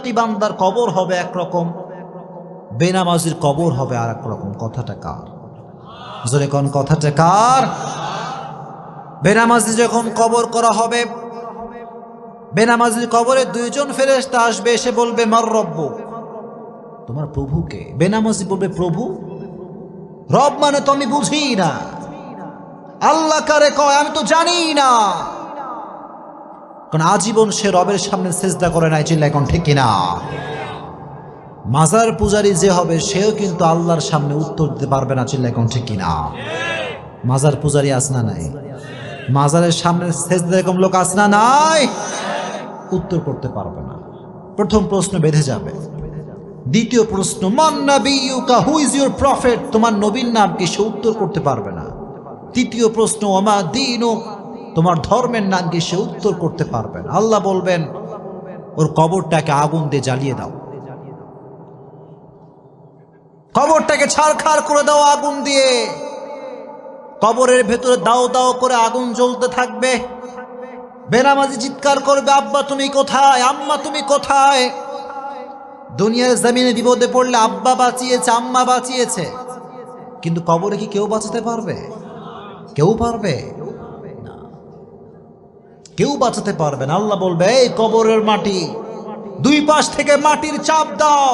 মুত্তাকি বান্দার কবর হবে একরকম, বেনামাজির কবর হবে আর এক রকম। কথাটা কার? জোরে কোন কথাটা কার? বেনামাজি যখন কবর করা হবে, বেনামাজির কবরে দুইজন ফেরেশতা আসবে, এসে বলবে মার রব্বুক, তোমার প্রভুকে। বেনামাজি বলবে প্রভু? রব মানে তো আমি বুঝি না, আল্লাহ কারে কয় আমি তো জানি না। কারণ আজীবন সে রবের সামনে সিজদা করে নাই, চিল্লা এখন ঠিক কিনা? মাজার পূজারী যে হবে সেও কিন্তু আল্লাহর সামনে উত্তর দিতে পারবে না, চিল্লা এখন ঠিক কিনা? মাজার পূজারী আছে না নাই? মাজারের সামনে সিজদা এরকম লোক আছে না নাই? উত্তর করতে পারবে না। প্রথম প্রশ্ন বেঁধে যাবে। দ্বিতীয় প্রশ্ন মান নাবিয়ুকা, হু ইজ ইউর প্রফেট, তোমার নবীর নাম কি, সে উত্তর করতে পারবে না। তৃতীয় প্রশ্ন ওমা দীনুক, তোমার ধর্মের নাম কি, সে উত্তর করতে পারবে না। আল্লাহ বলবেন ওর কবরটাকে আগুন দিয়ে জ্বালিয়ে দাও, কবরটাকে ছারখার করে দাও আগুন দিয়ে। কবরের ভেতরে দাও দাও করে আগুন জ্বলতে থাকবে। বেনামাজি চিৎকার করবে আব্বা তুমি কোথায়, আম্মা তুমি কোথায়। দুনিয়ার জমিনে বিপদে পড়লে আব্বা বাঁচিয়েছে, আম্মা বাঁচিয়েছে, কিন্তু কবরে কি কেউ বাঁচাতে পারবে? কেউ পারবে না, কেউ বাঁচাতে পারবে না। আল্লাহ বলবে এই কবরের মাটি, দুই পাশ থেকে মাটির চাপ দাও।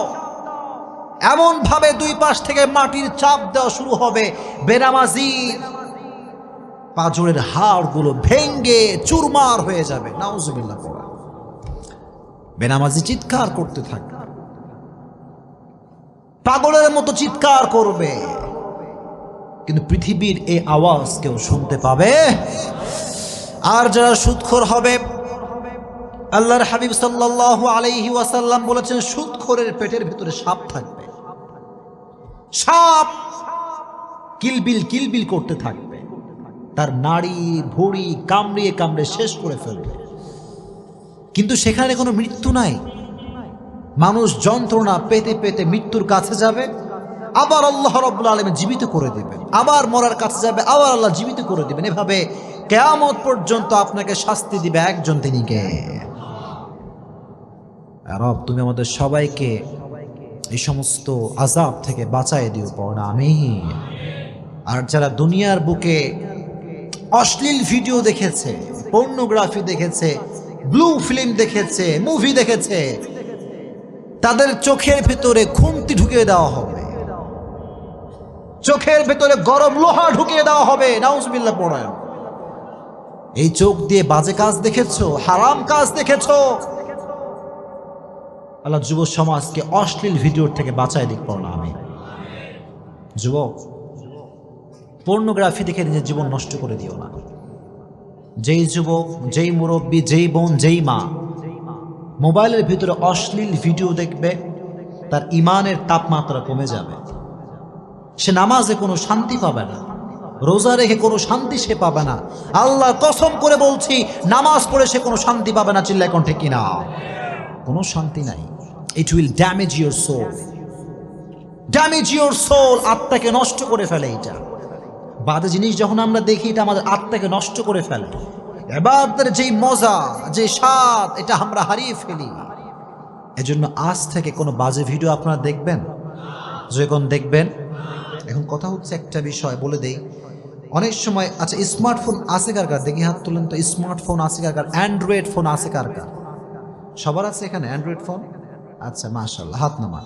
এমন ভাবে দুই পাশ থেকে মাটির চাপ দেওয়া শুরু হবে, বেনামাজি পাঁজরের হাড়গুলো ভেঙ্গে চুরমার হয়ে যাবে। নাউজুবিল্লাহ। বেনামাজি চিৎকার করতে থাকবে, পাগলের মতো চিৎকার করবে, কিন্তু পৃথিবীর এই আওয়াজ কেউ শুনতে পাবে। আর যারা সুদখোর হবে, আল্লাহর হাবিব সাল্লাল্লাহু আলাইহি ওয়াসাল্লাম বলেছেন সুদখোরের পেটের ভিতরে সাপ থাকবে। সাপ কিলবিল কিলবিল করতে থাকবে, তার নাড়ি ভুঁড়ি কামড়িয়ে কামড়ে শেষ করে ফেলবে, কিন্তু সেখানে কোনো মৃত্যু নাই। মানুষ যন্ত্রণা পেতে পেতে মৃত্যুর কাছে যাবে, আবার আল্লাহ রাব্বুল আলামিন জীবিত করে দিবেন, আবার মরার কাছে যাবে, আবার আল্লাহ জীবিত করে দিবেন। এভাবে কিয়ামত পর্যন্ত আপনাকে শাস্তি দিবে একজন, তিনি কে? রব তুমি আমাদের সবাইকে এই সমস্ত আযাব থেকে বাঁচায় দিও, পড় আমিন। আর যারা দুনিয়ার বুকে অশ্লীল ভিডিও দেখেছে, পর্নোগ্রাফি দেখেছে, ব্লু ফিল্ম দেখেছে, মুভি দেখেছে, তাদের চোখের ভেতরে খুন্তি ঢুকিয়ে দেওয়া হবে, চোখের ভেতরে গরম লোহা ঢুকিয়ে দেওয়া হবে। নাউজুবিল্লাহ পড়েন। এই চোখ দিয়ে বাজে কাজ দেখেছো, হারাম কাজ দেখেছো, আল্লাহ যুব সমাজকে অশ্লীল ভিডিওর থেকে বাঁচায় দিক, পড়না আমি। যুবক, পর্নোগ্রাফি দেখে নিজের জীবন নষ্ট করে দিও না। যেই যুবক, যেই মুরব্বী, যেই বোন, যেই মা মোবাইলের ভিতরে অশ্লীল ভিডিও দেখবে, তার ইমানের তাপমাত্রা কমে যাবে। সে নামাজে কোনো শান্তি পাবে না, রোজা রেখে কোনো শান্তি সে পাবে না। আল্লাহর কসম করে বলছি, নামাজ পড়ে সে কোনো শান্তি পাবে না। চিল্লায় কোন ঠিক কিনা? কোনো শান্তি নাই। It will damage your soul, damage your soul. আত্মাকে নষ্ট করে ফেলে। এটা বাজে জিনিস যখন আমরা দেখি, এটা আমাদের আত্মাকে নষ্ট করে ফেলে। ইবাদতের যেই মজা, যে স্বাদ, এটা আমরা হারিয়ে ফেলি। এজন্য আজ থেকে কোনো বাজে ভিডিও আপনারা দেখবেন, যখন দেখবেন। এখন কথা হচ্ছে একটা বিষয় বলে দেই, অনেক সময় আচ্ছা স্মার্টফোন আছে কার কার? দেখি হাত তুলেন তো। স্মার্টফোন আছে কার কার? অ্যান্ড্রয়েড ফোন আছে কার কার? সবার আছে এখানে অ্যান্ড্রয়েড ফোন? আচ্ছা মাশাআল্লাহ, হাত নামান।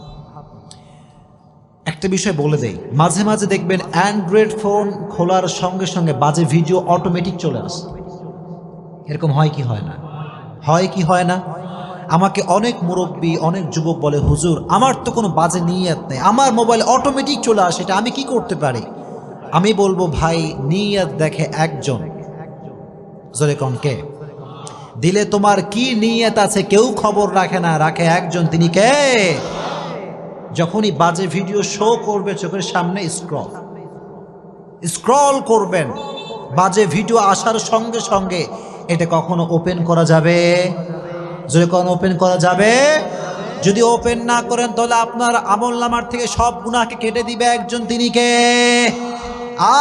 একটা বিষয় বলে দেই, মাঝে মাঝে দেখবেন অ্যান্ড্রয়েড ফোন খোলার সঙ্গে সঙ্গে বাজে ভিডিও অটোমেটিক চলে আসে। এরকম হয় কি হয় না? হয় কি হয় না? আমাকে অনেক মুরব্বী, অনেক যুবক বলে হুজুর আমার তো কোনো বাজে নিয়ত নেই, আমার মোবাইল অটোমেটিক চলে আসে, এটা আমি কি করতে পারি? আমি বলবো ভাই, নিয়ত দেখে একজন, জোরে কোন কে? দিলে তোমার কি নিয়ত আছে কেউ খবর রাখে না, রাখে একজন, তিনি কে? যখনই বাজে ভিডিও শো করবে চোখের সামনে, স্ক্রল করবেন, বাজে ভিডিও আসার সঙ্গে সঙ্গে এটা কখনো ওপেন করা যাবে? যদি কখনো ওপেন করা যাবে? যদি ওপেন না করেন তাহলে আপনার আমলনামার থেকে সব গুনাহকে কেটে দিবে একজন, তিনি কে?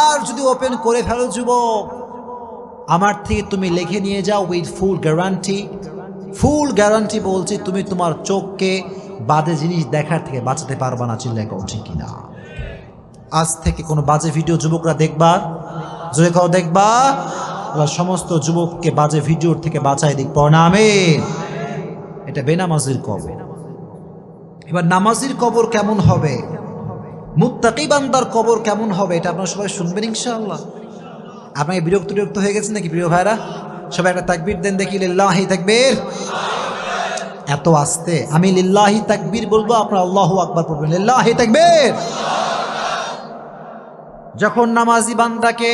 আর যদি ওপেন করে ফেলো যুবক, আমার থেকে তুমি লিখে নিয়ে যাও with full guarantee, full guarantee বলছি, তুমি তোমার চোখকে বাজে জিনিস দেখার থেকে বাঁচাতে পারবা না। চিল্লায় কও ঠিক কিনা? আজ থেকে কোনো বাজে ভিডিও যুবকরা দেখবা, জোরে কও দেখবা। আল্লাহ সমস্ত যুবককে বাজে ভিডিওর থেকে বাঁচাই দিক, পড় না আমিন। এটা বেনামাজির কবর। এবার নামাজির কবর কেমন হবে, মুত্তাকি বান্দার কবর কেমন হবে, এটা আপনারা সবাই শুনবেন ইনশাআল্লাহ। আপনাকে বিরক্ত হয়ে গেছেন নাকি প্রিয় ভাইরা? সবাই একটা তাকবীর দেন দেখি, লিল্লাহি তাকবীর। এত আস্তে আমি লিল্লাহি তাকবীর বলবো, আপনারা আল্লাহু আকবার পড়বেন, লিল্লাহি তাকবীর। যখন নামাজি বান্দাকে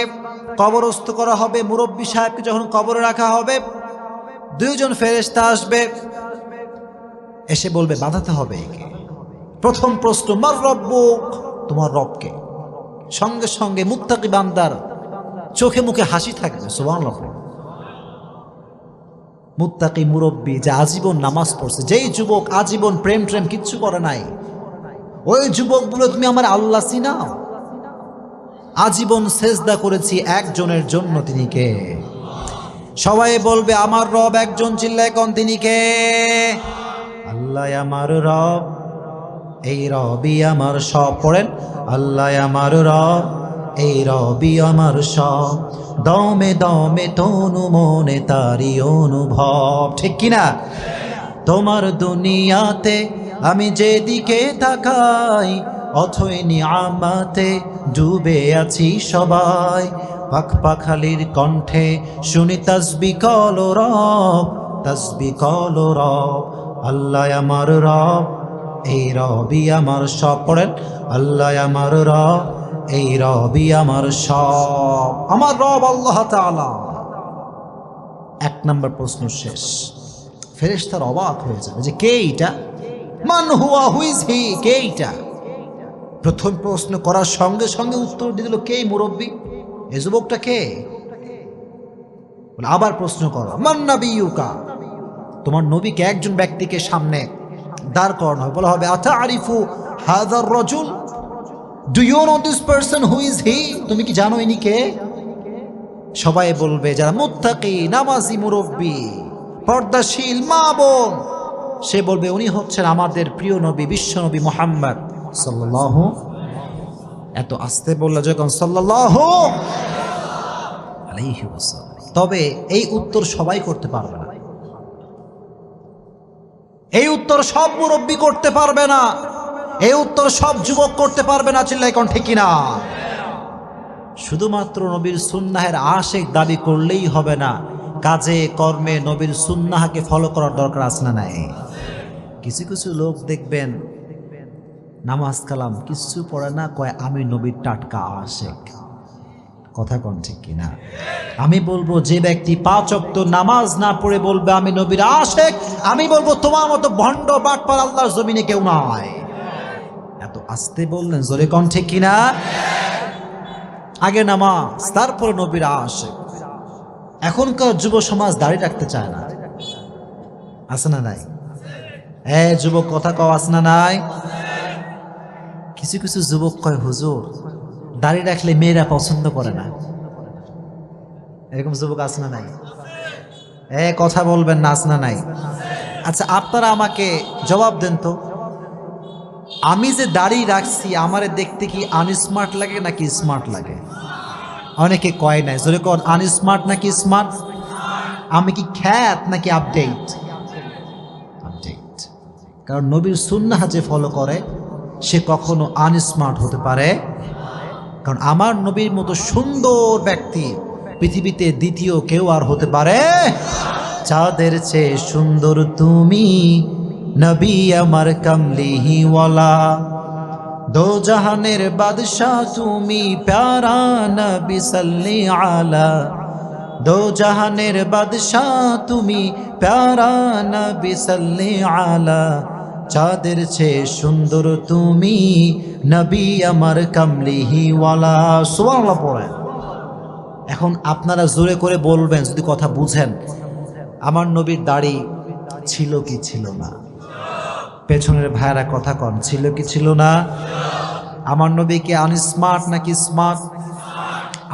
কবরস্থ করা হবে, মুরব্বী সাহেবকে যখন কবরে রাখা হবে, দুইজন ফেরেশতা আসবে, এসে বলবে বাঁধাতে হবে একে। প্রথম প্রশ্ন, মার রব্বুক, তোমার রবকে। সঙ্গে সঙ্গে মুত্তাকি বান্দার চোখে মুখে হাসি থাকবে, সুবহানাল্লাহ। মুত্তাকি মুরব্বী যে আজীবন নামাজ পড়ছে, যেই যুবক আজীবন প্রেম কিচ্ছু করে নাই, ওই যুবক বলে তুমি আমার আল্লাহ চিনাও? আজীবন সেজদা করেছি একজনের জন্য, তিনি কে? সবাই বলবে আমার রব একজন, চিল্লায় কোন তিনি কে? আল্লাহ আমার রব, এই রবই আমার সব। পড়েন, আল্লাহ আমার রব, এই রবি আমার সব। দমে দমে তনু মনে তারি অনুভব, ঠিক কিনা? তোমার দুনিয়াতে আমি যেদিকে তাকাই, অথই নিয়ামতে ডুবে আছি সবাই। পাখ পাখালির কণ্ঠে শুনি তাসবিহ কলো রব, তাসবিহ কলো রব। আল্লাহ আমার রব, এই রবি আমার সব। পড়েন, আল্লাহ আমার রব, এই রবি আমার সব। আমার রব আল্লাহ তাআলা। এক নম্বর প্রশ্ন শেষ। ফেরেশতারা অবাক হয়ে যাবে যে কে এটা, মান হুয়া, হু ইজ হি, কে এটা? প্রথম প্রশ্ন করার সঙ্গে সঙ্গে উত্তর দিয়ে দিল কে মুরব্বী, এই যুবকটা কে? আবার প্রশ্ন করো, মান নাবিয়ুকা, তোমার নবীকে একজন ব্যক্তিকে সামনে দাঁড় করানো হবে, বলা হবে আতারিফু হাযার রাজুল, do you know this person, who is he? তুমি কি জানো ইনি কে? সবাই বলবে, যারা মুত্তাকি, নামাজি, মুরব্বী, পর্দাশীল মা বোন, সে বলবে উনি হচ্ছেন আমাদের প্রিয় নবী, বিশ্ব নবী মুহাম্মদ সাল্লাল্লাহু। এত আস্তে বলল যখন সাল্লাল্লাহু আলাইহি ওয়াসাল্লাম। তবে এই উত্তর সবাই করতে পারবে না, এই উত্তর সব মুরব্বী করতে পারবে না, এই উত্তর সব যুবক করতে পারবে না, চিল্লায় কোন ঠিক কিনা? শুধুমাত্র নবীর সুন্নাহের আশিক দাবি করলেই হবে না, কাজে কর্মে নবীর সুন্নাহকে ফলো করার দরকার আছে না নাই? কিছু কিছু লোক দেখবেন নামাজ কালাম কিছু পড়ে না, কয় আমি নবীর টাটকা আশিক। কথা কোন ঠিক কিনা? আমি বলবো যে ব্যক্তি 5 ওয়াক্ত নামাজ না পড়ে বলবে আমি নবীর আশিক, আমি বলবো তোমার মতো ভণ্ড বাটপার আল্লাহর জমিনে কেউ নাই। এত আস্তে বললেন, জোরে কোন ঠিক কিনা? আগে নামাজ, তারপরে নবীর আশিক। এখনকার যুব সমাজ দাড়ি রাখতে চায় না, আছে না নাই? যুবক কথা কও, আছে না নাই? কিছু কিছু যুবক কয় হুজুর দাড়ি রাখলে মেয়েরা পছন্দ করে না, এরকম যুবক আছে না নাই? কথা বলবেন না, আছে না নাই? আচ্ছা আপনারা আমাকে জবাব দেন তো, আমি যে দাড়ি রাখছি আমারে দেখতে কি আনস্মার্ট লাগে নাকি স্মার্ট লাগে? অনেকে কয় নাই, জোরে কর, আনস্মার্ট নাকি স্মার্ট? আমি কি খ্যাত নাকি আপডেট? আপডেট। কারণ নবীর সুন্নাহ যে ফলো করে সে কখনো আনস্মার্ট হতে পারে, কারণ আমার নবীর মতো সুন্দর ব্যক্তি পৃথিবীতে দ্বিতীয় কেউ আর হতে পারে। চাঁদের চেয়ে সুন্দর তুমি নবী আমার কামলিওয়ালা, দো জাহানের বাদশাহ তুমি প্যারা নবী সাল্লি আলা, দো জাহানের বাদশাহ তুমি প্যারা নবী সাল্লি আলা, চাঁদের চেয়ে সুন্দর তুমি নবী আমার কামলিওয়ালা। সুবহানাল্লাহ পড়েন। এখন আপনারা জোরে করে বলবেন যদি কথা বুঝেন, আমার নবীর দাড়ি ছিল কি ছিল না? পেছনের ভাইরা কথা কন, ছিল কি ছিল না? আমার নবী কি আনস্মার্ট নাকি স্মার্ট?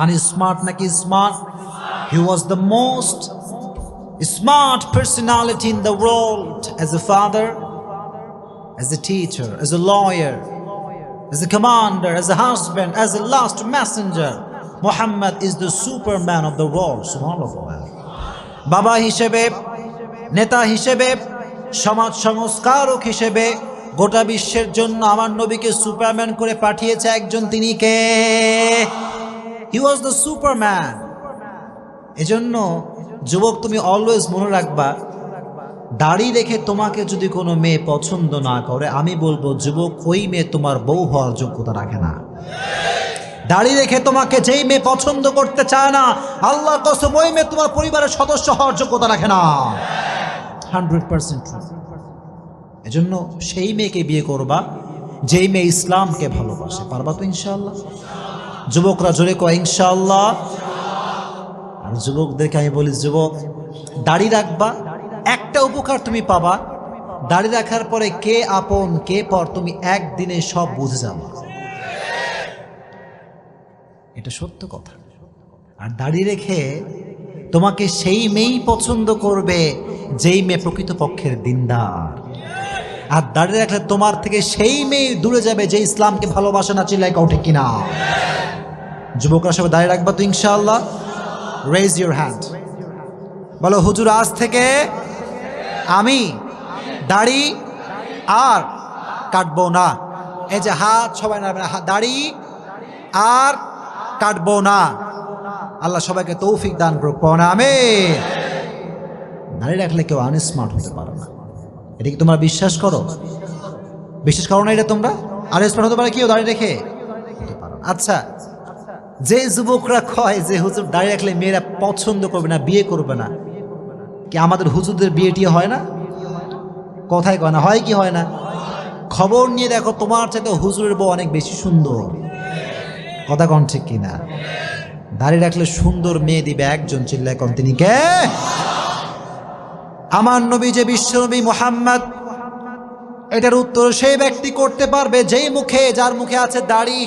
আনস্মার্ট নাকি smart? He was the most smart personality in the world, as a father, as a teacher, as a lawyer, as a commander, as a husband, as a last messenger. Muhammad is the superman of the world. Subhanallah. বাবা হিসেবে, নেতা হিসেবে, সমাজ সংস্কারক হিসেবে গোটা বিশ্বের জন্য আমার নবীকে সুপারম্যান করে পাঠিয়েছে একজন, তিনি কে? হি ওয়াজ দ্য সুপারম্যান। এজন্য যুবক, তুমি অলওয়েজ মনে রাখবা, দাড়ি রেখে তোমাকে যদি কোনো মেয়ে পছন্দ না করে, আমি বলবো যুবক, ওই মেয়ে তোমার বউ হওয়ার যোগ্যতা রাখে না। দাড়ি রেখে তোমাকে যেই মেয়ে পছন্দ করতে চায় না, আল্লাহর কসম ওই মেয়ে তোমার পরিবারের সদস্য হওয়ার যোগ্যতা রাখে না। 100%। এজন্য সেই মেয়েকে বিয়ে করবা যেই মেয়ে ইসলামকে ভালোবাসে। পারবা তো ইনশাআল্লাহ? যুবকরা জোরে কয় ইনশাআল্লাহ। আর যুবকদেরকে আমি বলি, যুবক, দাড়ি রাখবা, একটা উপকার তুমি পাবা, দাড়ি রাখার পরে কে আপন কে পর তুমি একদিনে সব বুঝে যাবে। এটা সত্য কথা। আর দাড়ি রেখে তোমাকে সেই মেয়েই পছন্দ করবে যেই মেয়ে প্রকৃতপক্ষের দিনদার। আর দাড়ি রাখলে তোমার থেকে সেই মেয়ে দূরে যাবে যে ইসলামকে ভালোবাসে না। চিল্লাই কাউ ঠিক কিনা? যুবকরা সবাই দাড়ি রাখবা তো ইনশাআল্লাহ? রেজ ইউর হ্যান্ড, বলো হুজুর আজ থেকে আমি দাড়ি আর কাটবো না। এই যে হাত সবাই নাড়বে, দাড়ি আর কাটবো না। আল্লাহ সবাইকে তৌফিক দান করুক, পড়া আমিন। দাড়ি রাখলে কেউ আনস্মার্ট হতে পারে না, এটা কি তোমরা বিশ্বাস করো? বিশ্বাস করো না এটা তোমরা? আনস্মার্ট হতে পারে কেউ দাড়ি রেখে? হতে পারো। আচ্ছা, যে যুবকরা কয় যে হুজুর দাড়ি রাখলে মেয়েরা পছন্দ করবে না, বিয়ে করবে না, কি আমাদের হুজুরদের বিয়েটি হয় না? কথায় কয় না, হয় কি হয় না? খবর নিয়ে দেখো, তোমার চাইতে হুজুরের বউ অনেক বেশি সুন্দর। কথা কন ঠিক কিনা? দাড়ি রাখলে সুন্দর মেয়ে দিবে একজন, চিল্লায় কন তিনি কে? আমার নবী যে বিশ্বনবী মুহাম্মদ। এটার উত্তর সেই ব্যক্তি করতে পারবে যেই মুখে, যার মুখে আছে দাড়ি।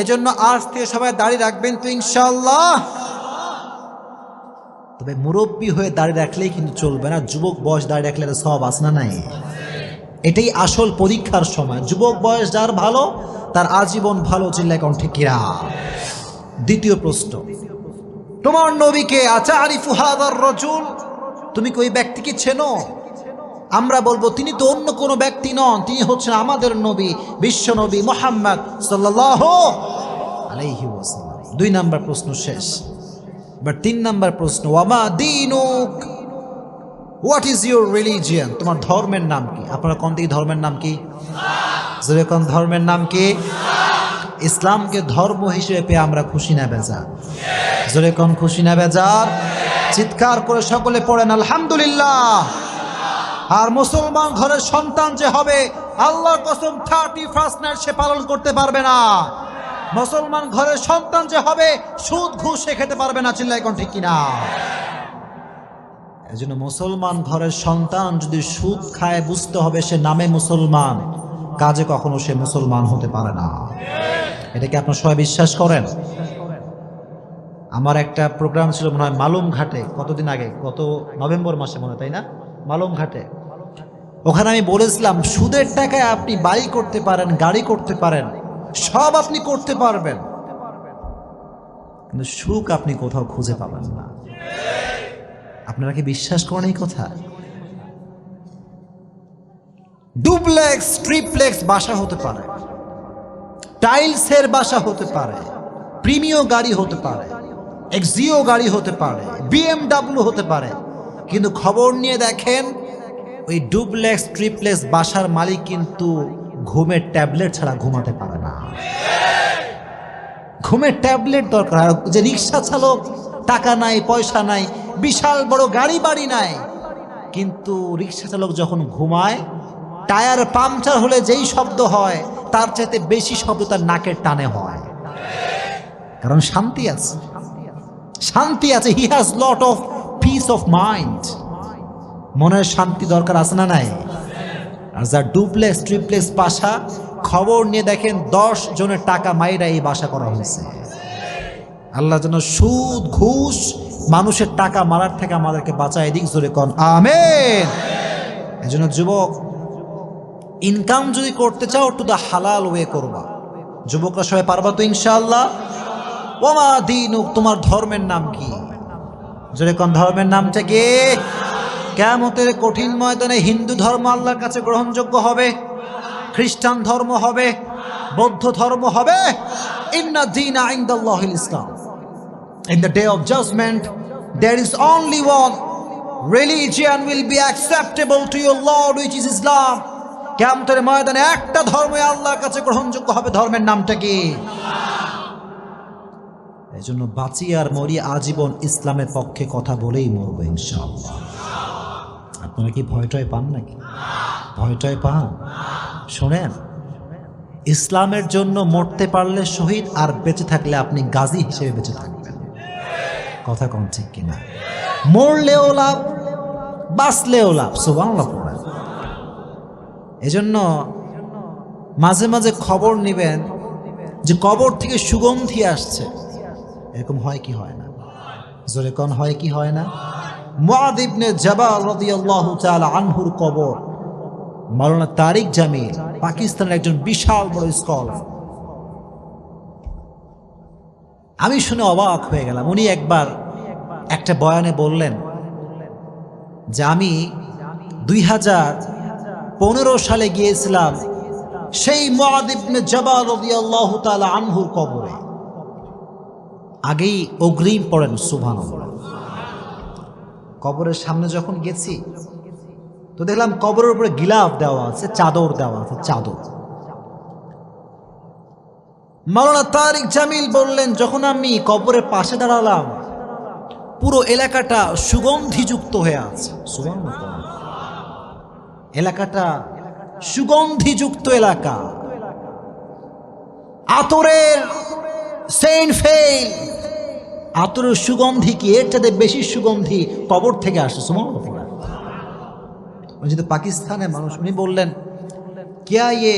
এজন্য আজ থেকে সবাই দাড়ি রাখবেন তো ইনশাআল্লাহ। তবে মুরব্বী হয়ে দাড়ি রাখলেই কিন্তু চলবে না, যুবক বয়স দাড়ি রাখলে সব আছে না নাই? এটাই আসল পরীক্ষার সময়। যুবক বয়স যার ভালো, তার আজীবন ভালো। চিল্লায় কোন ঠিক কিনা? দ্বিতীয় প্রশ্ন, তোমার নবীকে আতারিফু হাযার রাজুল, তুমি কি ওই ব্যক্তিকে চেনো? আমরা বলবো তিনি তো অন্য কোনো ব্যক্তি নন, তিনি হচ্ছেন আমাদের নবী, বিশ্ব নবী মুহাম্মদ সাল্লাল্লাহু আলাইহি ওয়াসাল্লাম। 2 নাম্বার প্রশ্ন শেষ। এবার 3 নাম্বার প্রশ্ন, ওয়ামা দীনুক, হোয়াট ইজ ইউর রিলিজিয়ন? তোমার ধর্মের নাম কি? আপনারা কোন দিকে ধর্মের নাম কি? জোরে কোন ধর্মের নাম কি? ইসলামকে ধর্ম হিসেবে পেয়ে আমরা খুশি না বেজার? জোরে কোন খুশি না বেজার? চিৎকার করে সকলে পড়েন আলহামদুলিল্লাহ। আর মুসলমান ঘরের সন্তান যে হবে, আল্লাহর কসম 31st নাইট সে পালন করতে পারবে না। মুসলমান ঘরের সন্তান যে হবে, সুদ ঘুষ সে খেতে পারবে না। চিল্লাই কোন ঠিক কিনা? এজন্য মুসলমান ঘরের সন্তান যদি সুদ খায়, বুঝতে হবে সে নামে মুসলমান, কাজে কখনো সে মুসলমান হতে পারে না। এটাকে আপনারা সবাই বিশ্বাস করেন? আমার একটা প্রোগ্রাম ছিল মনে হয় মালুম ঘাটে, কতদিন আগে, গত নভেম্বর মাসে মনে, তাই না? মালুম ঘাটে। ওখানে আমি বলেছিলাম, সুদের টাকায় আপনি বাড়ি করতে পারেন, গাড়ি করতে পারেন, সব আপনি করতে পারবেন, কিন্তু সুখ আপনি কোথাও খুঁজে পাবেন না। আপনারা কি বিশ্বাস করেন এই কথা? ডুপ্লেক্স, ট্রিপ্লেক্স বাসা হতে পারে, টাইলসের বাসা হতে পারে, প্রিমিয়াম গাড়ি হতে পারে, এক্সিও গাড়ি হতে পারে, BMW হতে পারে, কিন্তু খবর নিয়ে দেখেন ওই ডুপ্লেক্স ট্রিপ্লেক্স বাসার মালিক কিন্তু ঘুমের ট্যাবলেট ছাড়া ঘুমাতে পারে না। ঘুমের ট্যাবলেট দরকার। যে রিক্সা চালক, টাকা নাই, পয়সা নাই, বিশাল বড় গাড়ি বাড়ি নাই, কিন্তু রিক্সা চালক যখন ঘুমায়, টায়ার পাংচার হলে যেই শব্দ হয় তার চাইতে বেশি শব্দ তার নাকের টানে হয়, কারণ শান্তি আছে, শান্তি আছে। He has lot of piece of mind. মনের শান্তি দরকার আছে না নাই? আর যার ডুপ্লেক্স ট্রিপ্লেক্স বাসা, খবর নিয়ে দেখেন 10 জনের টাকা মাইরা এই বাসা করা হয়েছে। আল্লাহ যেন সুদ ঘুষ মানুষের টাকা মারার থেকে আমাদেরকে বাঁচায় দিক, জোরে কোন আমিন। এজন্য যুবক, ইনকাম যদি করতে চাও টু দা হালাল ওয়ে করবা। যুবকরা সবাই পারবা তো ইনশাআল্লাহ? ওমা দীনুক, তোমার ধর্মের নাম কি? জোরে কোন ধর্মের নামটা কি? কিয়ামতের কঠিন ময়দানে হিন্দু ধর্ম আল্লাহর কাছে গ্রহণযোগ্য হবে, খ্রিস্টান ধর্ম হবে, বৌদ্ধ ধর্ম হবে। ইন্না দীনা ইনদাল্লাহিল ইসলাম। In the day of judgment, there is only one religion will be acceptable to your Lord, which is Islam. কিয়ামতের ময়দানে একটা ধর্ম আল্লাহর কাছে গ্রহণযোগ্য হবে, ধর্মের নামটা কি? এই জন্য বাঁচি আর মরি আজীবন ইসলামের পক্ষে কথা বলেই মরবো ইনশাআল্লাহ। আপনারা কি ভয়টয় পান নাকি? ভয়টয় পান? শোনেন, ইসলামের জন্য মরতে পারলে শহীদ, আর বেঁচে থাকলে আপনি গাজী হিসেবে বেঁচে থাকবেন। কথা কোন ঠিক কিনা? মরলেও লাভ, বাঁচলেও লাভ। সুবহানাল্লাহ পড়েন। এজন্য মাঝে মাঝে খবর নেবেন যে কবর থেকে সুগন্ধি আসছে, এরকম হয় কি হয় না? জোরে কোন হয় কি হয় না? মুআয ইবনে জাবাল রাদিয়াল্লাহু তাআলা আনহুর কবর, মাওলানা তারিক জামিল পাকিস্তানের একজন বিশাল বড় স্কলার। আমি শুনে অবাক হয়ে গেলাম। উনি একবার একটা বয়ানে বললেন যে আমি 2015 সালে গিয়েছিলাম সেই মুআয ইবনে জাবাল রাদিয়াল্লাহু তাআলা আনহুর কবরে। আগেই অগ্রিম পড়েন সুবহানাল্লাহ। কবরের সামনে যখন গেছি তো দেখলাম কবরের উপরে গিলাফ দেওয়া আছে, চাদর দেওয়া আছে, চাদর। মাওলানা তারিক জামিল বললেন, যখন আমি কবরের পাশে দাঁড়ালাম পুরো এলাকাটা সুগন্ধিযুক্ত হয়ে আছে। সুবহানাল্লাহ। এলাকাটা সুগন্ধিযুক্ত এলাকা, আতরের সেন্ট ফেল, আতরের সুগন্ধি কি এর চাইতে বেশি সুগন্ধি কবর থেকে আসে। সুবহানাল্লাহ। যেহেতু পাকিস্তানের মানুষ, উনি বললেন क्या ये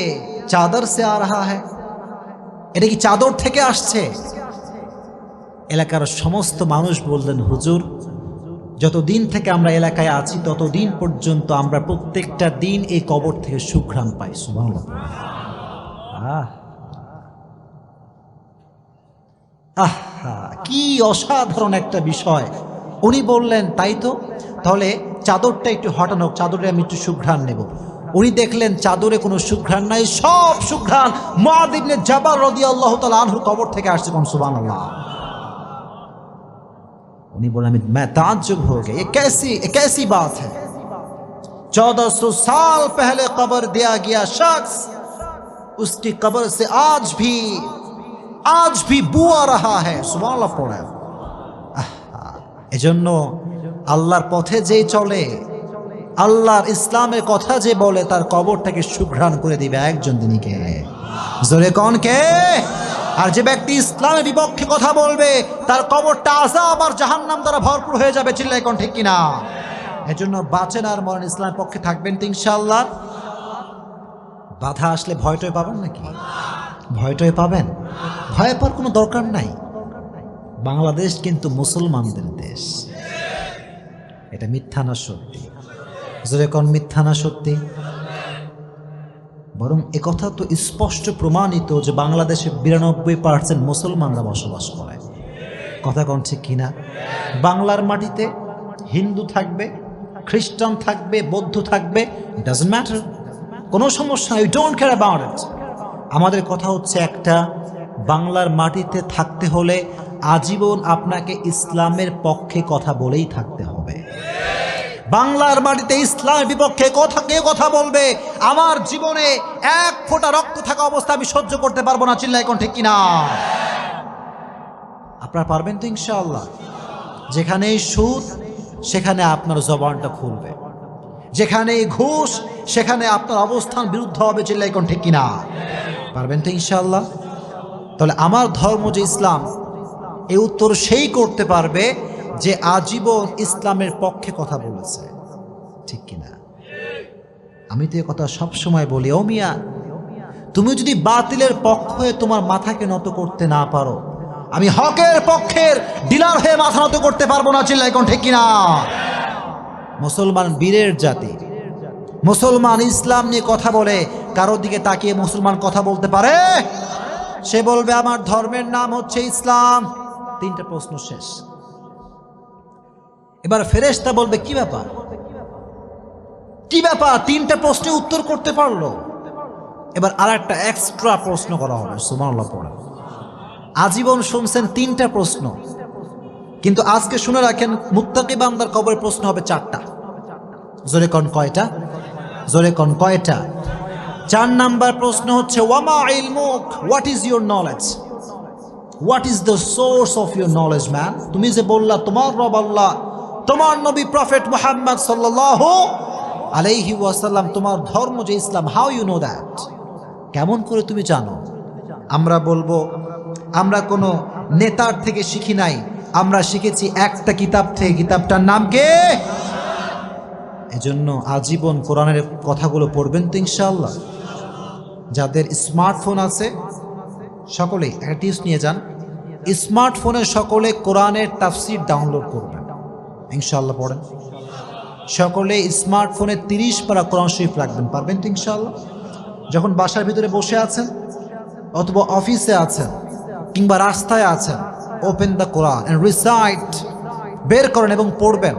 চাদর সে আ রহা হ্যায়, এটা কি চাদর থেকে আসছে? এলাকার সমস্ত মানুষ বললেন, হুজুর যতদিন থেকে আমরা এলাকায় আছি ততদিন পর্যন্ত আমরা প্রত্যেকটা দিন এই কবর থেকে সুঘ্রাণ পাই। সুবহানাল্লাহ। আহা, কি অসাধারণ একটা বিষয়। উনি বললেন, তাই তো, তাহলে চাদরটা একটু হটানো, চাদরে আমি একটু সুঘ্রাণ নেব। উনি দেখলেন চাদরে কোনো সুঘ্রাণ নাই, সব সুঘ্রাণ মুআয ইবনে জাবাল রাদিয়াল্লাহু তাআলা আনহুর কবর থেকে আসছে। কোন সুবহানাল্লাহ। उन्हीं बोला मैं ताज्जुब हो गया, ये कैसी बात है? 1400 साल पहले कब्र दिया गया शख्स, उसकी कब्र से आज भी बू आ रहा है। सुबहानाल्लाह पढ़े। এজন্য আল্লাহর পথে যে চলে, আল্লাহর ইসলামের কথা যে বলে, তার কবরটাকে সুঘ্রাণ করে দিবে একজন, তিনি কে? জোরে কোন কে? আর যে ব্যক্তি ইসলামের বিপক্ষে কথা বলবে তার কবরটা আযাব আর জাহান্নাম দ্বারা ভরপুর হয়ে যাবে। চিল্লাই কোন ঠিক কিনা? এজন্য বাঁচেন আর মরেন ইসলামের পক্ষে থাকবেন তো ইনশাআল্লাহ। বাধা আসলে ভয়টয় পাবেন নাকি? ভয়টয় পাবেন? ভয় পাওয়ার কোনো দরকার নাই। বাংলাদেশ কিন্তু মুসলমানদের দেশ। এটা মিথ্যা না সত্যি? জোরে কোন মিথ্যা না সত্যি? বরং একথা তো স্পষ্ট প্রমাণিত যে বাংলাদেশে 92% মুসলমানরা বসবাস করে। কথা কোন ঠিক কিনা? বাংলার মাটিতে হিন্দু থাকবে, খ্রিস্টান থাকবে, বৌদ্ধ থাকবে, ডাজন্ট ম্যাটার, কোনো সমস্যা নেই, ডোন্ট কেয়ার অ্যাবাউট ইট। আমাদের কথা হচ্ছে একটা, বাংলার মাটিতে থাকতে হলে আজীবন আপনাকে ইসলামের পক্ষে কথা বলেই থাকতে হবে। বাংলার মাটিতে ইসলামের বিপক্ষে কে কথা বলবে, আমার জীবনে এক ফোঁটা রক্ত থাকা অবস্থা আমি সহ্য করতে পারবো না। চিল্লাই কোন ঠিক কিনা? আপনারা পারবেন তো ইনশাআল্লাহ? যেখানে সুদ সেখানে আপনার জবানটা খুলবে, যেখানে ঘুষ সেখানে আপনার অবস্থান বিরুদ্ধ হবে। চিল্লাই কোন ঠিক কিনা? পারবেন তো ইনশাআল্লাহ? তাহলে আমার ধর্ম যে ইসলাম, এই উত্তর সেই করতে পারবে যে আজীবন ইসলামের পক্ষে কথা বলেছে। ঠিক কিনা? আমি তো এই কথা সবসময় বলি, ও মিয়া, তুমি যদি বাতিলের পক্ষ হয়ে তোমার মাথাকে নত করতে না পারো, আমি হকের পক্ষের ডিলার হয়ে মাথা নত করতে পারবো না, চিল্লাই কোন ঠিক কিনা? মুসলমান বীরের জাতি, মুসলমান ইসলাম নিয়ে কথা বলে, কারোর দিকে তাকিয়ে মুসলমান কথা বলতে পারে? সে বলবে আমার ধর্মের নাম হচ্ছে ইসলাম। তিনটা প্রশ্ন শেষ। এবার ফেরেশতা বলবে কি ব্যাপার, কি ব্যাপার, তিনটা প্রশ্নে উত্তর করতে পারলো। এবার আর একটা এক্সট্রা প্রশ্ন করা হবে, সুবহানাল্লাহ পড়ে। আজীবন শুনছেন তিনটা প্রশ্ন, কিন্তু আজকে শুনে রাখেন মুত্তাকি বান্দার কবরে প্রশ্ন হবে চারটা। জোরে কোন কয়টা? জোরে কোন কয়টা? 4 নাম্বার প্রশ্ন হচ্ছে ওয়ামা ইলমুক, what is your knowledge, what is the source of your knowledge man. তুমি যে বললা তোমার রব আল্লাহ, তোমার নবী প্রফেট মুহাম্মদ সাল্লাল্লাহু আলাইহি ওয়াসাল্লাম, তোমার ধর্ম যে ইসলাম, হাউ ইউ নো দ্যাট, কেমন করে তুমি জানো? আমরা বলবো আমরা কোনো নেতার থেকে শিখি নাই, আমরা শিখেছি একটা কিতাব থেকে, কিতাবটার নাম কি? এজন্য আজীবন কোরআনের কথাগুলো পড়বেন তো ইনশাআল্লাহ। যাদের স্মার্টফোন আছে সকলে একটা টিপস নিয়ে যান, স্মার্টফোনে সকলে কোরআনের তাফসির ডাউনলোড করবেন, ইনশাআল্লাহ পড়েন। সকলে স্মার্টফোনে 30 পারা কোরআন শরীফ রাখবেন, পারবেন তো ইনশাআল্লাহ? যখন বাসার ভিতরে বসে আছেন অথবা অফিসে আছেন কিংবা রাস্তায় আছেন, open the Quran and recite, বের করেন এবং পড়বেন।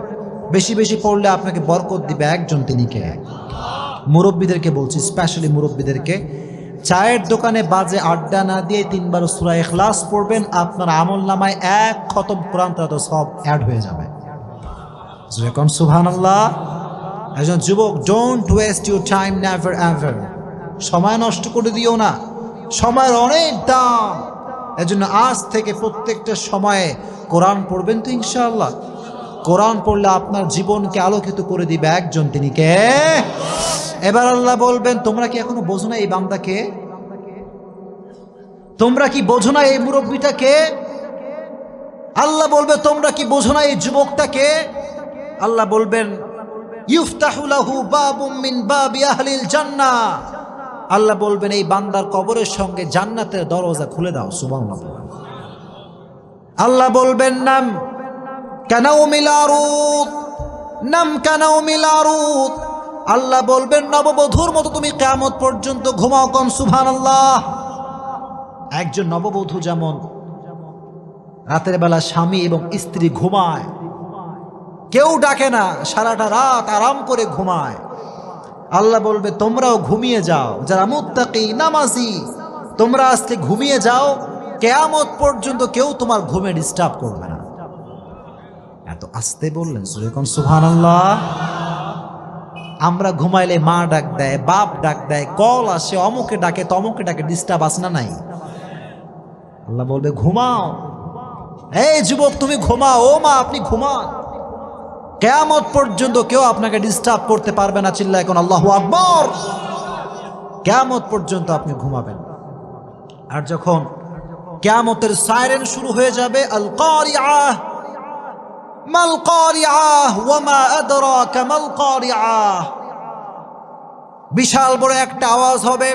বেশি বেশি পড়লে আপনাকে বরকত দিবে একজন, তিনি কে? মুরব্বীদেরকে বলছি, স্পেশালি মুরব্বীদেরকে, চায়ের দোকানে বাজে আড্ডা না দিয়ে 3 বার সূরা ইখলাস পড়বেন, আপনার আমলনামায় 1 খতম কোরআন তেলাওয়াত সব অ্যাড হয়ে যাবে। যেরকম সুবহানাল্লাহ। একজন যুবক, don't waste your time, never ever. সময় নষ্ট করে দিও না, সময়ের অনেক দাম। এজন্য আজ থেকে প্রত্যেকটা সময়ে কোরআন পড়বেন তো ইনশাআল্লাহ। কোরআন পড়লে আপনার জীবনকে আলোকিত করে দিবে একজন, তিনি কে? এবার আল্লাহ বলবেন তোমরা কি এখনো বোঝো না এই বান্দাকে? তোমরা কি বোঝো না এই মুরব্বীটাকে? আল্লাহ বলবে তোমরা কি বোঝো না এই যুবকটাকে? আল্লাহ বলবেন ইফতাহু লাহু বাবুম মিন বাবি আহলিল জান্নাহ। আল্লাহ বলবেন এই বান্দার কবরের সঙ্গে জান্নাতের দরজা খুলে দাও, সুবহানাল্লাহ। আল্লাহ বলবেন নাম কানাউমিল আরুদ, নাম কানাউমিল আরুদ। আল্লাহ বলবেন নববধূর মতো তুমি কিয়ামত পর্যন্ত ঘুমাও, কোন সুবহানাল্লাহ। একজন নববধূ যেমন রাতের বেলা স্বামী এবং স্ত্রী ঘুমায়, কেউ ডাকে না, সারাটা রাত আরাম করে ঘুমায়, আল্লাহ বলবে তোমরাও ঘুমিয়ে যাও, যারা মুত্তাকি নামাজি তোমরা আজকে ঘুমিয়ে যাও, কিয়ামত পর্যন্ত কেউ তোমার ঘুমে ডিস্টার্ব করবে না। এত আস্তে বললেন, সুবহান সুবহানাল্লাহ। আমরা ঘুমাইলে মা ডাক দেয়, বাপ ডাক দেয়, কল আসে, অমুকে ডাকে তমুকে ডাকে, ডিস্টার্ব আসে না নাই? আল্লাহ বলবে ঘুমাও, এই যুবক তুমি ঘুমাও, ও মা আপনি ঘুমান, কিয়ামত পর্যন্ত কেউ আপনাকে ডিস্টার্ব করতে পারবে না। চিল্লায় এখন আল্লাহু আকবার। কিয়ামত পর্যন্ত আপনি ঘুমাবেন। আর যখন কিয়ামতের সাইরেন শুরু হয়ে যাবে, আল কারিআহ মাল কারিআহ ওয়া মা আদরাকা মাল কারিআহ, বিশাল বড় একটা আওয়াজ হবে,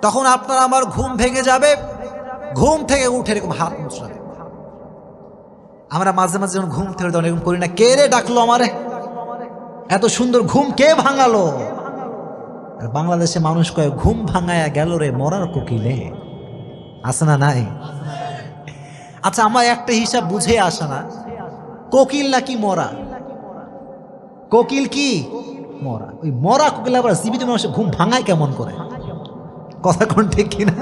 তখন আপনার আমার ঘুম ভেঙে যাবে। ঘুম থেকে উঠে এরকম হাত মুছড়াবে। আমরা মাঝে মাঝে যখন ঘুম থেকে তখন এরকম করি না, কে রে ডাকলো আমারে, এত সুন্দর ঘুম কে ভাঙালো? আর বাংলাদেশে মানুষ কয় ঘুম ভাঙায়া গেল রে মরার কোকিলে, আছে না নাই? আচ্ছা আমার একটা হিসাব বুঝে আসে না, কোকিল নাকি মরা? কোকিল কি মরা? ওই মরা কোকিল আবার জীবিত মানুষের ঘুম ভাঙায় কেমন করে? কথা কোন ঠিক কিনা?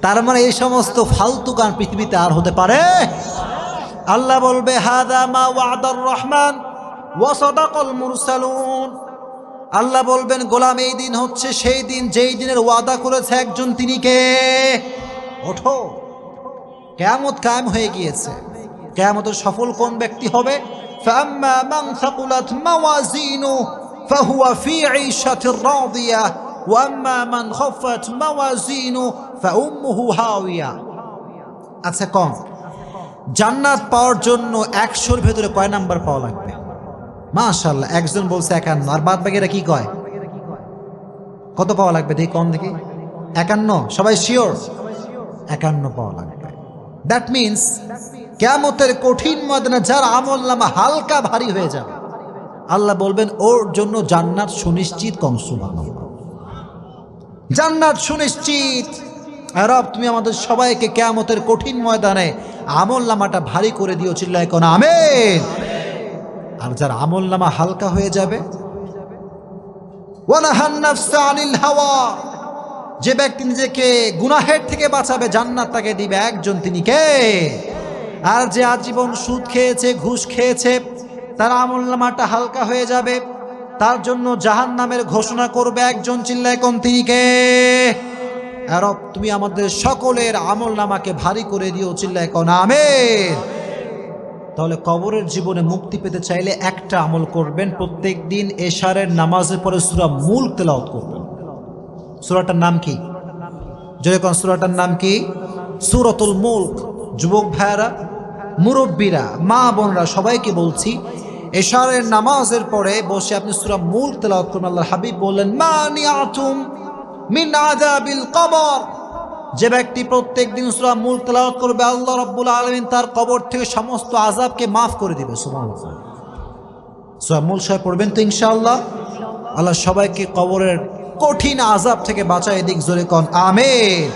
তার মানে এই সমস্ত ফালতু গান পৃথিবীতে আর হতে পারে? আল্লাহ বলবে হাদা মা ওয়াদার রহমান ওয়া সাদাকাল মুরসালুন। আল্লাহ বলবেন গোলাম এই দিন হচ্ছে সেই দিন যেই দিনের ওয়াদা করেছে একজন, তিনি কে? ওঠো, কিয়ামত কায়েম হয়ে গিয়েছে। কিয়ামতের সফল কোন ব্যক্তি হবে? ফাম্মা মান সাকুলাত মাওয়াজিনু ফাহুয়া ফি ঈশাতির রাদিয়া ওয়া আম্মা মান খাফাত মাওয়াজিনু ফাউম্মুহু হাওিয়া। আচ্ছা কোন জান্নাত পাওয়ার জন্য 100-র ভেতরে কয় নাম্বার পাওয়া লাগবে? মাশাআল্লাহ, একজন বলছে 51, আর বাদ বাকিরা কি কয়? কত পাওয়া লাগবে দেখি, কম দেখি। 51? সবাই শিওর 51 পাওয়া লাগবে। দ্যাট মিনস কিয়ামতের কঠিন ময়দানে যার আমলনামা হালকা ভারী হয়ে যাবে, আল্লাহ বলবেন ওর জন্য জান্নাত সুনিশ্চিত। কম সুবহানাল্লাহ। জান্নাত সুনিশ্চিত। রব তুমি আমাদের সবাইকে কিয়ামতের কঠিন ময়দানে আমলনামাটা ভারী করে দিও, চিল্লায় কোন আমিন। আর যার আমলনামা হালকা হয়ে যাবে, ওয়ানাহান নাফসা আনিল হাওয়া, যে ব্যক্তি নিজেকে গুনাহের থেকে বাঁচাবে জান্নাত তাকে দিবে একজন, তিনি কে? আর যে আজীবন সুদ খেয়েছে, ঘুষ খেয়েছে, তার আমলনামাটা হালকা হয়ে যাবে, তার জন্য জাহান্নামের ঘোষণা করবে একজন, চিল্লায় কোন তিনি কে? রব তুমি আমাদের সকলের আমলনামাকে ভারী করে দিও, চিল্লায় কোন আমিন। তাহলে কবরের জীবনে মুক্তি পেতে চাইলে একটা আমল করবেন, প্রত্যেক দিন এশারের নামাজের পরে সূরা মুলক তেলাওয়াত করবেন। সূরাটার নাম কি? জোরে কোন সূরাটার নাম কি? সূরাতুল মুলক। যুবক ভাইয়েরা, মুরব্বীরা, মা বোনরা সবাইকে বলছি, এশারের নামাজের পরে বসে আপনি সূরা মুলক তেলাওয়াত করবেন। আল্লাহর হাবিব বললেন, মানিআতুম মিন আযাবিল কবর, যে ব্যক্তি প্রত্যেক দিন সূরা মুলক তেলাওয়াত করবে আল্লাহ রাব্বুল আলামিন তার কবর থেকে সমস্ত আযাবকে মাফ করে দিবে। সুবহানাল্লাহ। সূরা মুলক সবাই পড়বেন তো ইনশাআল্লাহ। আল্লাহ সবাইকে কবরের কঠিন আযাব থেকে বাঁচায় দিক, জোরে কোন আমিন।